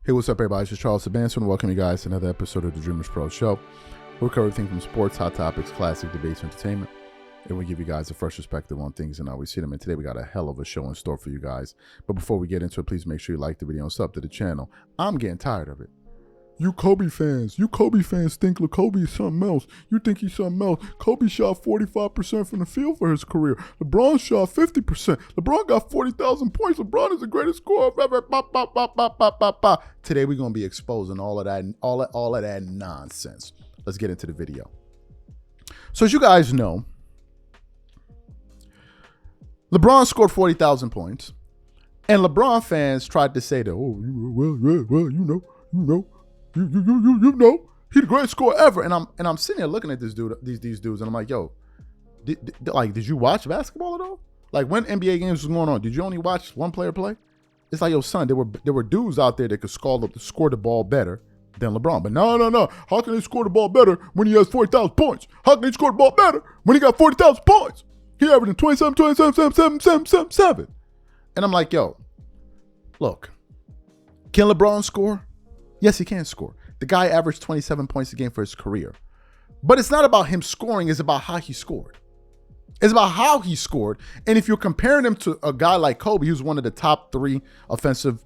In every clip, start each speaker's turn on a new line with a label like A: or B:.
A: Hey, what's up, everybody? This is Charles Sebastian. Welcome you guys to another episode of the Dreamers Pro Show. We'll cover everything from sports, hot topics, classic debates, entertainment, and we give you guys a fresh perspective on things and how we see them. And today we got a hell of a show in store for you guys. But before we get into it, please make sure you like the video and sub to the channel. I'm getting tired of it. You Kobe fans think Kobe is something else. You think he's something else. Kobe shot 45% from the field for his career. LeBron shot 50%. LeBron got 40,000 points. LeBron is the greatest scorer ever. Today we're gonna be exposing all of that nonsense. Let's get into the video. So as you guys know, LeBron scored 40,000 points, and LeBron fans tried to say that, oh, you know, he's the greatest scorer ever. And I'm sitting here looking at this dude, these dudes, and I'm like, yo, did you watch basketball at all? Like when NBA games was going on, did you only watch one player play? It's like, yo, son, there were dudes out there that could score the ball better than LeBron. But no. How can they score the ball better when he has 40,000 points? How can they score the ball better when he got 40,000 points? He averaging 27. And I'm like, yo, look, can LeBron score? Yes, he can score. The guy averaged 27 points a game for his career. But it's not about him scoring. It's about how he scored. It's about how he scored. And if you're comparing him to a guy like Kobe, who's one of the top 3 offensive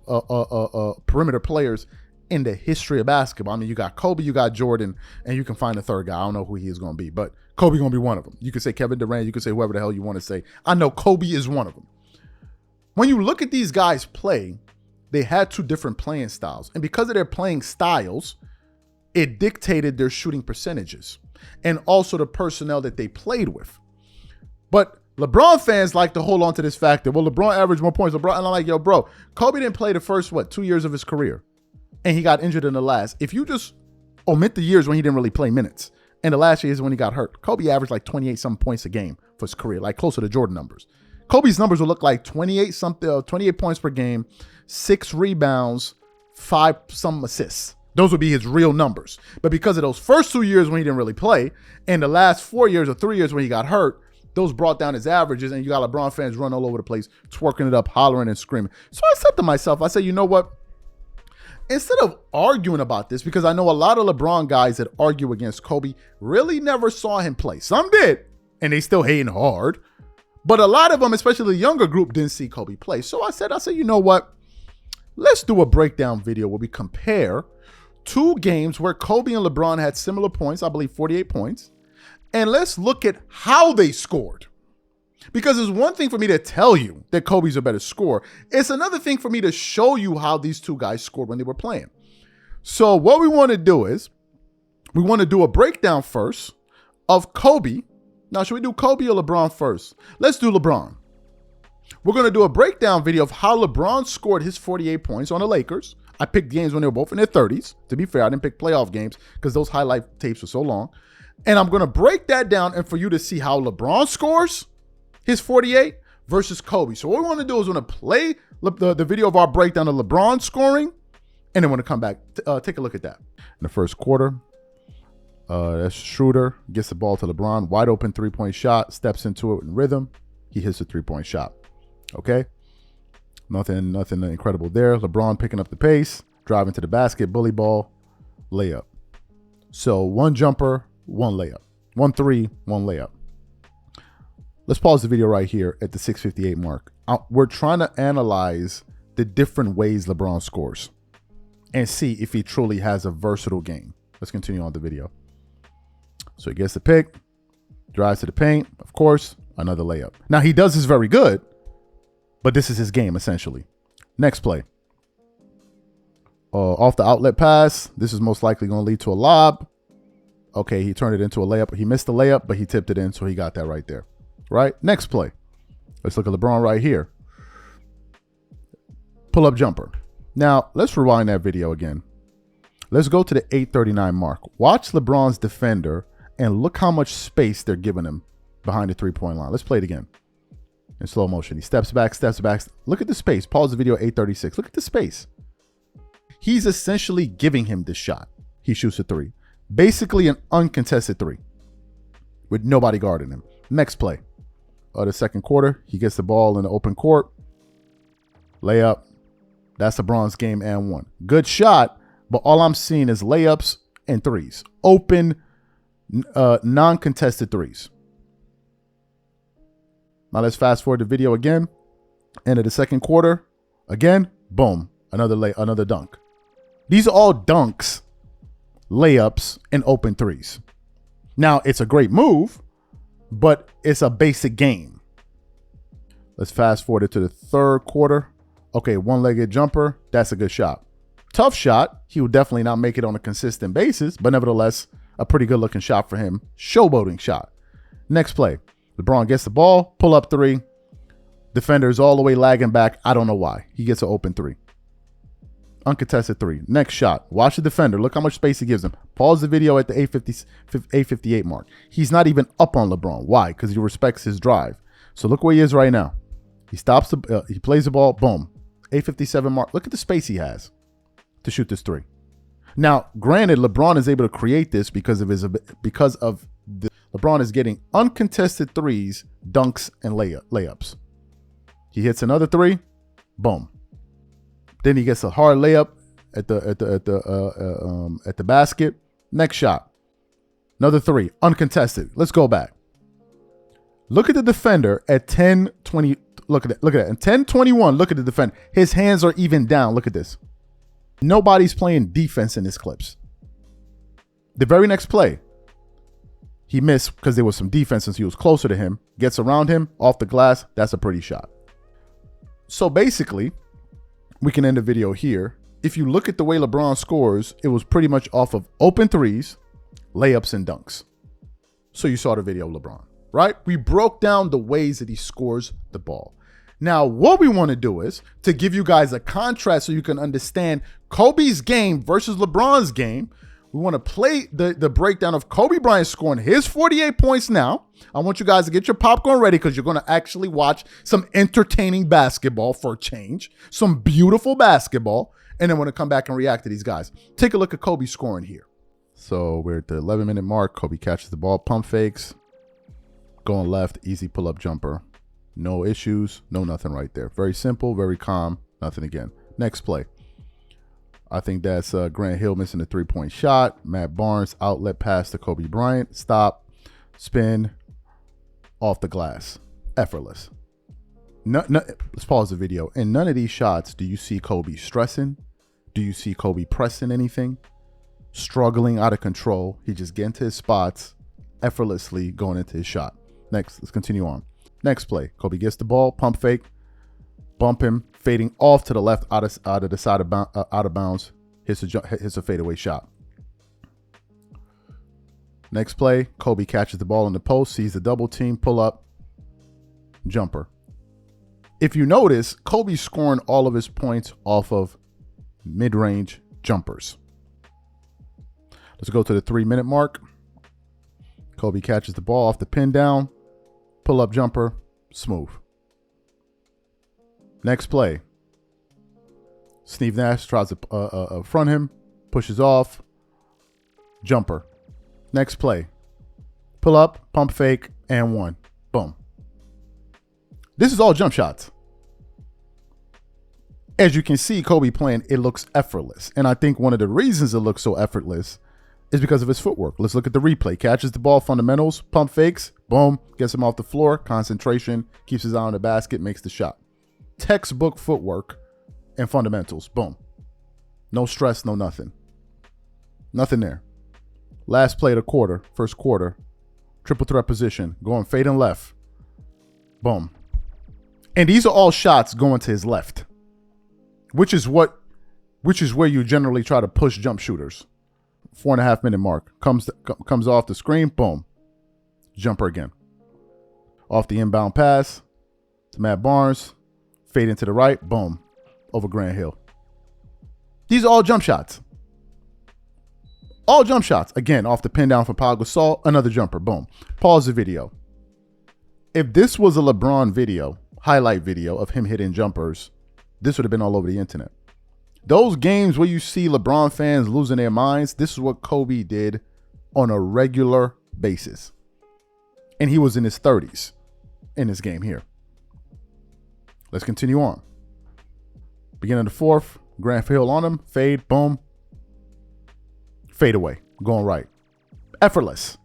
A: perimeter players in the history of basketball. I mean, you got Kobe, you got Jordan, and you can find a third guy. I don't know who he is going to be, but Kobe going to be one of them. You could say Kevin Durant. You could say whoever the hell you want to say. I know Kobe is one of them. When you look at these guys play, they had 2 different playing styles. And because of their playing styles, it dictated their shooting percentages and also the personnel that they played with. But LeBron fans like to hold on to this fact that, well, LeBron averaged more points. And I'm like, yo, bro, Kobe didn't play the first, 2 years of his career. And he got injured in the last. If you just omit the years when he didn't really play minutes, and the last year is when he got hurt, Kobe averaged like 28-something points a game for his career, like closer to Jordan numbers. Kobe's numbers will look like 28 points per game, 6 rebounds, 5-some assists. Those would be his real numbers. But because of those first 2 years when he didn't really play, and the last 4 years or 3 years when he got hurt, those brought down his averages, and you got LeBron fans run all over the place, twerking it up, hollering and screaming. So I said to myself, I said, you know what? Instead of arguing about this, because I know a lot of LeBron guys that argue against Kobe really never saw him play. Some did, and they still hating hard. But a lot of them, especially the younger group, didn't see Kobe play. So I said, you know what? Let's do a breakdown video where we compare 2 games where Kobe and LeBron had similar points, I believe 48 points. And let's look at how they scored. Because it's one thing for me to tell you that Kobe's a better scorer. It's another thing for me to show you how these 2 guys scored when they were playing. So what we want to do is, we want to do a breakdown first of Kobe. Now, should we do Kobe or LeBron first? Let's do LeBron. We're going to do a breakdown video of how LeBron scored his 48 points on the Lakers. I picked games when they were both in their 30s. To be fair, I didn't pick playoff games because those highlight tapes were so long. And I'm going to break that down and for you to see how LeBron scores his 48 versus Kobe. So what we want to do is we're going to play the video of our breakdown of LeBron scoring, and then we're going to come back. Take a look at that. In the first quarter, that's Schroeder, gets the ball to LeBron, wide open 3-point shot, steps into it in rhythm. He hits a 3-point shot. Okay? Nothing incredible there. LeBron picking up the pace, driving to the basket, bully ball, layup. So 1 jumper, 1 layup. 1 3, 1 layup. Let's pause the video right here at the 6:58 mark. We're trying to analyze the different ways LeBron scores and see if he truly has a versatile game. Let's continue on the video. So he gets the pick, drives to the paint, of course, another layup. Now he does this very good, but this is his game essentially. Next play. Off the outlet pass, this is most likely going to lead to a lob. Okay, he turned it into a layup. He missed the layup, but he tipped it in, so he got that right there. Right? Next play. Let's look at LeBron right here. Pull-up jumper. Now, let's rewind that video again. Let's go to the 8:39 mark. Watch LeBron's defender and look how much space they're giving him behind the 3-point line. Let's play it again in slow motion. He steps back. Look at the space. Pause the video at 8:36. Look at the space. He's essentially giving him this shot. He shoots a 3. Basically an uncontested 3 with nobody guarding him. Next play. The second quarter, he gets the ball in the open court. Layup. That's LeBron's game and one. Good shot, but all I'm seeing is layups and threes. Open, non-contested threes. Now let's fast forward the video again. End of the second quarter. Again, boom, another dunk. These are all dunks, layups, and open threes. Now, it's a great move, but it's a basic game. Let's fast forward it to the third quarter. Okay, one-legged jumper. That's a good shot. Tough shot. He will definitely not make it on a consistent basis, but nevertheless, a pretty good-looking shot for him. Showboating shot. Next play. LeBron gets the ball, pull up three. Defender's all the way lagging back. I don't know why. He gets an open three. Uncontested three. Next shot. Watch the defender. Look how much space he gives him. Pause the video at the 8:58 mark. He's not even up on LeBron. Why? Because he respects his drive. So look where he is right now. He stops. He plays the ball. Boom. 8:57 mark. Look at the space he has to shoot this three. Now, granted, LeBron is able to create this because of LeBron is getting uncontested threes, dunks, and layups. He hits another three. Boom. Then he gets a hard layup at the basket. Next shot. Another three. Uncontested. Let's go back. Look at the defender at 10-20. Look at that. Look at that. And 10-21. Look at the defender. His hands are even down. Look at this. Nobody's playing defense in this clips. The very next play, he missed because there was some defense since he was closer to him. Gets around him, off the glass. That's a pretty shot. So basically, we can end the video here. If you look at the way LeBron scores, it was pretty much off of open threes, layups, and dunks. So you saw the video of LeBron, right? We broke down the ways that he scores the ball. Now, what we want to do is to give you guys a contrast so you can understand Kobe's game versus LeBron's game. We want to play the breakdown of Kobe Bryant scoring his 48 points now. I want you guys to get your popcorn ready because you're going to actually watch some entertaining basketball for a change, some beautiful basketball, and then we're going to come back and react to these guys. Take a look at Kobe scoring here. So we're at the 11-minute mark. Kobe catches the ball, pump fakes, going left, easy pull-up jumper. No issues, no nothing right there. Very simple, very calm, nothing again. Next play. I think that's Grant Hill missing a three-point shot. Matt Barnes, outlet pass to Kobe Bryant. Stop, spin, off the glass. Effortless. Let's pause the video. In none of these shots do you see Kobe stressing. Do you see Kobe pressing anything? Struggling, out of control. He just gets into his spots, effortlessly going into his shot. Next, let's continue on. Next play. Kobe gets the ball, pump fake, bump him, fading off to the left, out of the side out of bounds. Hits a fadeaway shot. Next play. Kobe catches the ball in the post, sees the double team, pull up, jumper. If you notice, Kobe's scoring all of his points off of mid-range jumpers. Let's go to the 3-minute mark. Kobe catches the ball off the pin down. Pull-up jumper, smooth. Next play. Steve Nash tries to front him, pushes off, jumper. Next play. Pull up, pump fake, and one. Boom. This is all jump shots. As you can see, Kobe playing, it looks effortless. And I think one of the reasons it looks so effortless is because of his footwork. Let's look at the replay. Catches the ball, fundamentals, pump fakes, boom, gets him off the floor, concentration, keeps his eye on the basket, makes the shot. Textbook footwork and fundamentals, boom. No stress, no nothing. Nothing there. Last play of the quarter, first quarter, triple threat position, going fading left, boom. And these are all shots going to his left, which is where you generally try to push jump shooters. 4.5-minute mark. Comes off the screen. Boom. Jumper again. Off the inbound pass to Matt Barnes. Fade into the right. Boom. Over Grant Hill. These are all jump shots. All jump shots. Again, off the pin down from Pau Gasol. Another jumper. Boom. Pause the video. If this was a LeBron video, highlight video of him hitting jumpers, this would have been all over the internet. Those games where you see LeBron fans losing their minds, this is what Kobe did on a regular basis. And he was in his 30s in this game here. Let's continue on. Beginning of the fourth, Grant Hill on him, fade, boom, fade away, going right. Effortless.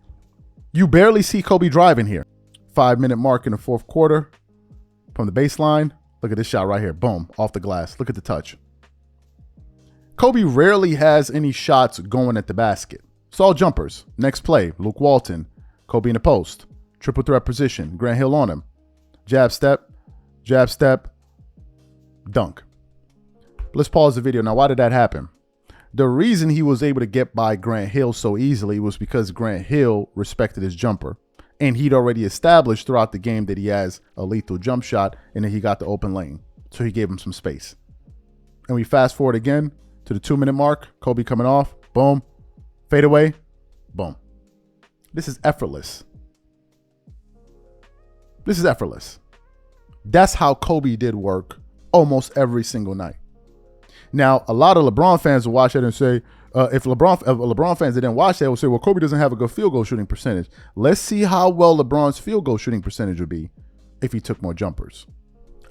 A: You barely see Kobe driving here. 5-minute mark in the fourth quarter from the baseline. Look at this shot right here, boom, off the glass. Look at the touch. Kobe rarely has any shots going at the basket. It's all jumpers. Next play, Luke Walton, Kobe in the post, triple threat position, Grant Hill on him. Jab step, dunk. Let's pause the video. Now, why did that happen? The reason he was able to get by Grant Hill so easily was because Grant Hill respected his jumper. And he'd already established throughout the game that he has a lethal jump shot, and then he got the open lane. So he gave him some space. And we fast forward again to the 2-minute mark. Kobe coming off, boom, fade away, boom. This is effortless. This is effortless. That's how Kobe did work almost every single night. Now, a lot of LeBron fans will watch it and say, if LeBron fans that didn't watch that will say, well, Kobe doesn't have a good field goal shooting percentage. Let's see how well LeBron's field goal shooting percentage would be if he took more jumpers.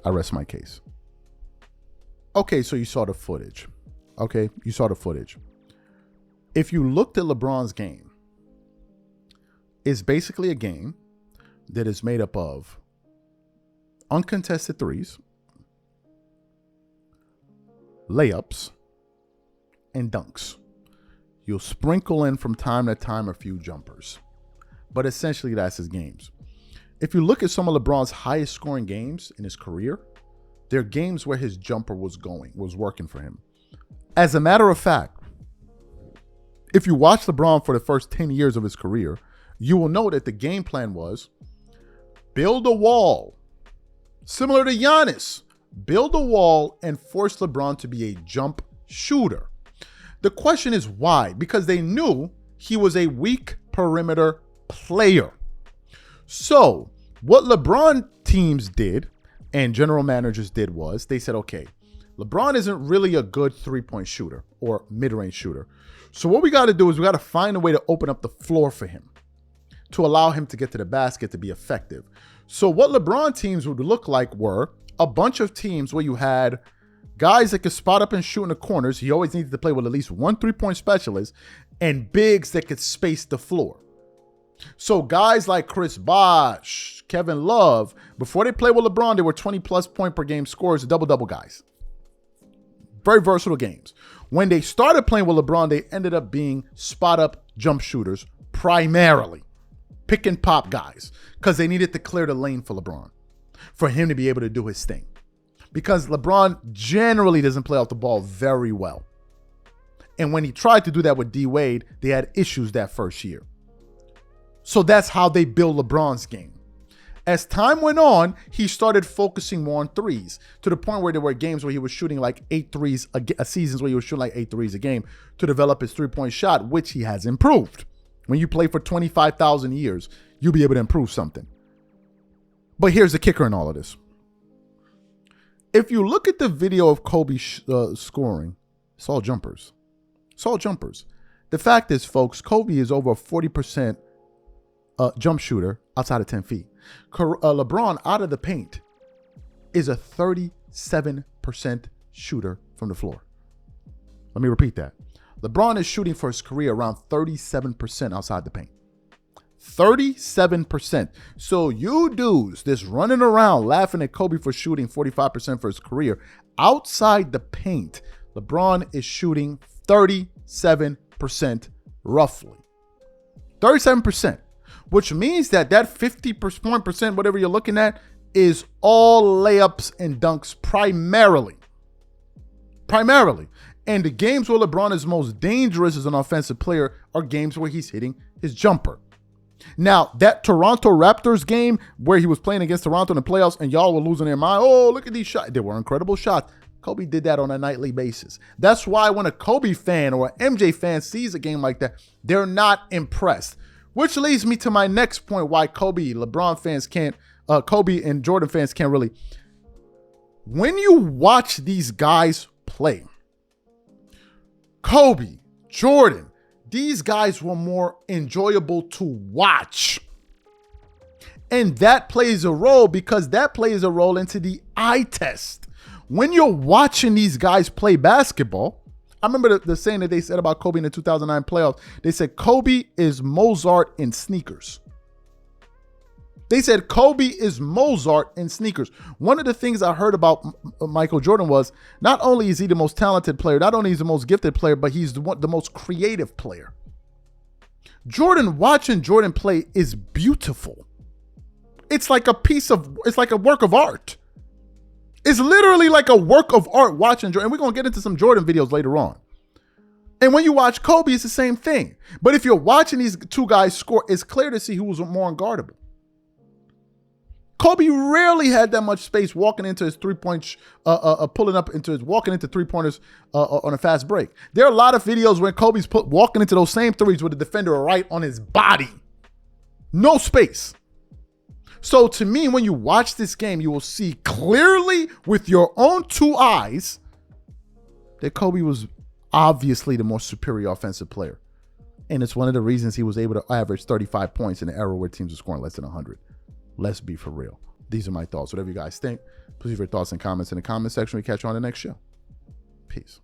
A: I rest my case. Okay, so you saw the footage. Okay, you saw the footage. If you looked at LeBron's game, it's basically a game that is made up of uncontested threes, layups, and dunks. You'll sprinkle in from time to time a few jumpers, but essentially that's his games. If you look at some of LeBron's highest scoring games in his career, they're games where his jumper was working for him. As a matter of fact, if you watch LeBron for the first 10 years of his career, you will know that the game plan was build a wall, similar to Giannis, build a wall and force LeBron to be a jump shooter. The question is why? Because they knew he was a weak perimeter player. So what LeBron teams did and general managers did was they said, okay, LeBron isn't really a good three-point shooter or mid-range shooter. So what we got to do is we got to find a way to open up the floor for him to allow him to get to the basket to be effective. So what LeBron teams would look like were a bunch of teams where you had guys that could spot up and shoot in the corners. He always needed to play with at least one three-point specialist and bigs that could space the floor. So guys like Chris Bosh, Kevin Love, before they played with LeBron, they were 20-plus point per game scorers, double-double guys. Very versatile games. When they started playing with LeBron, they ended up being spot-up jump shooters primarily. Pick and pop guys because they needed to clear the lane for LeBron, for him to be able to do his thing. Because LeBron generally doesn't play off the ball very well. And when he tried to do that with D Wade, they had issues that first year. So that's how they built LeBron's game. As time went on, he started focusing more on threes to the point where there were games where he was shooting like 8 threes, seasons where he was shooting like 8 threes a game to develop his three-point shot, which he has improved. When you play for 25,000 years, you'll be able to improve something. But here's the kicker in all of this. If you look at the video of Kobe scoring, it's all jumpers. It's all jumpers. The fact is, folks, Kobe is over a 40% jump shooter outside of 10 feet. LeBron, out of the paint, is a 37% shooter from the floor. Let me repeat that. LeBron is shooting for his career around 37% outside the paint. 37%. So you dudes that's running around laughing at Kobe for shooting 45% for his career, outside the paint, LeBron is shooting 37% roughly. 37%. Which means that 50%, whatever you're looking at, is all layups and dunks primarily. Primarily. And the games where LeBron is most dangerous as an offensive player are games where he's hitting his jumper. Now, that Toronto Raptors game where he was playing against Toronto in the playoffs and y'all were losing their mind, oh, look at these shots. They were incredible shots. Kobe did that on a nightly basis. That's why when a Kobe fan or an MJ fan sees a game like that, they're not impressed. Which leads me to my next point why Kobe and Jordan fans can't really. When you watch these guys play, Kobe, Jordan, these guys were more enjoyable to watch. And that plays a role because that plays a role into the eye test. when you're watching these guys play basketball, I remember the saying that they said about Kobe in the 2009 playoffs. They said Kobe is Mozart in sneakers. They said Kobe is Mozart in sneakers. One of the things I heard about Michael Jordan was not only is he the most talented player, not only is he the most gifted player, but he's the most creative player. Watching Jordan play is beautiful. It's like it's like a work of art. It's literally like a work of art watching Jordan. And we're going to get into some Jordan videos later on. And when you watch Kobe, it's the same thing. But if you're watching these two guys score, it's clear to see who was more unguardable. Kobe rarely had that much space walking into his walking into three-pointers on a fast break. There are a lot of videos where Kobe's walking into those same threes with the defender right on his body. No space. So to me, when you watch this game, you will see clearly with your own two eyes that Kobe was obviously the more superior offensive player. And it's one of the reasons he was able to average 35 points in an era where teams are scoring less than 100. Let's be for real. These are my thoughts. Whatever you guys think, please leave your thoughts and comments in the comment section. We catch you on the next show. Peace.